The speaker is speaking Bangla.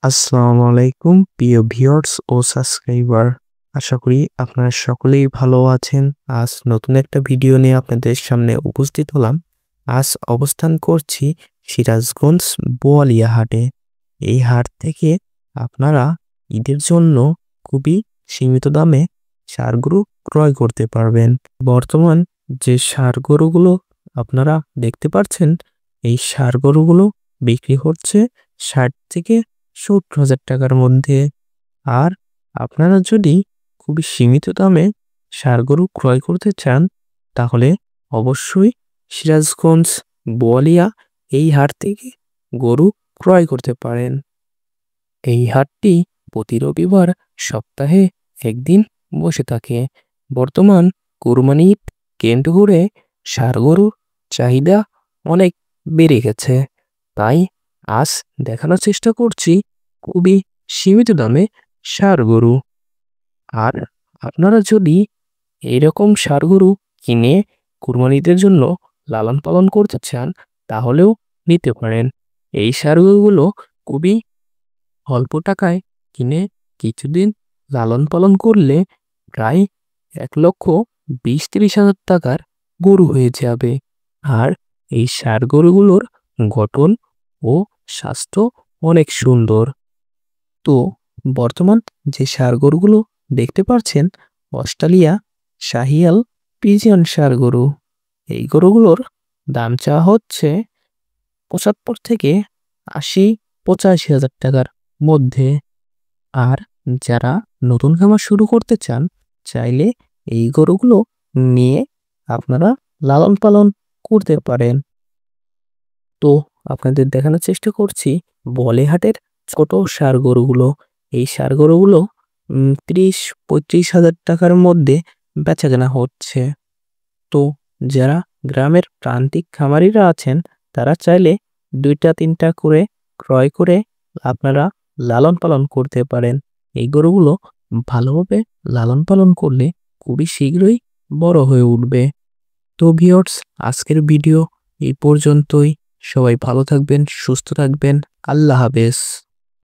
আসসালামু আলাইকুম প্রিয় ভিউয়ার্স ও সাবস্ক্রাইবার। আশা করি আপনারা সকলেই ভালো আছেন। আজ নতুন একটা ভিডিও নিয়ে আপনাদের সামনে উপস্থিত হলাম। আজ অবস্থান করছি সিরাজগঞ্জ বোয়ালিয়া হাটে। এই হাট থেকে আপনারা ঈদের জন্য খুবই সীমিত দামে ষাঁড় গরু ক্রয় করতে পারবেন। বর্তমান যে ষাঁড় গরুগুলো আপনারা দেখতে পাচ্ছেন, এই ষাঁড় গরুগুলো বিক্রি হচ্ছে ৬০ থেকে ৭০,০০০ টাকার মধ্যে। আর আপনারা যদি খুবই সীমিত দামে ষাঁড় গরু ক্রয় করতে চান, তাহলে অবশ্যই সিরাজগঞ্জ বোয়ালিয়া এই হাট থেকে গরু ক্রয় করতে পারেন। এই হাটটি প্রতি রবিবার সপ্তাহে একদিন বসে থাকে। বর্তমান কুরবানি ঈদ কেন্দ্র করে ষাঁড় গরুর চাহিদা অনেক বেড়ে গেছে। তাই আজ দেখানোর চেষ্টা করছি খুবই সীমিত দামে ষাঁড় গরু। আর আপনারা যদি এইরকম ষাঁড় গরু কিনে কুরবানিদের জন্য লালন পালন করতে চান, তাহলেও নিতে পারেন। এই ষাঁড় গরুগুলো খুবই অল্প টাকায় কিনে কিছুদিন লালন পালন করলে প্রায় ১,২০,০০০-৩০,০০০ টাকার গরু হয়ে যাবে। আর এই ষাঁড় গরুগুলোর গঠন ও স্বাস্থ্য অনেক সুন্দর। তো বর্তমান যে ষাঁড় গরুগুলো দেখতে পাচ্ছেন, অস্ট্রেলিয়া শাহিয়াল পিজিয়ন ষাঁড় গরু। এই গরুগুলোর দাম চাওয়া হচ্ছে ৭৫ থেকে ৮০-৮৫,০০০ টাকার মধ্যে। আর যারা নতুন খামার শুরু করতে চান, চাইলে এই গরুগুলো নিয়ে আপনারা লালন পালন করতে পারেন। তো আপনাদের দেখানোর চেষ্টা করছি বলিহাটের ছোট ষাঁড় গরুগুলো। এই ষাঁড় গরুগুলো ৩০-৩৫,০০০ টাকার মধ্যে বেচাকেনা হচ্ছে। তো যারা গ্রামের প্রান্তিক খামারিরা আছেন, তারা চাইলে ২টা-৩টা করে ক্রয় করে আপনারা লালন পালন করতে পারেন। এই গরুগুলো ভালোভাবে লালন পালন করলে খুবই শীঘ্রই বড় হয়ে উঠবে। তো ভিউয়ার্স, আজকের ভিডিও এই পর্যন্তই। সবাই ভালো থাকবেন, সুস্থ থাকবেন। আল্লাহ হাফেজ।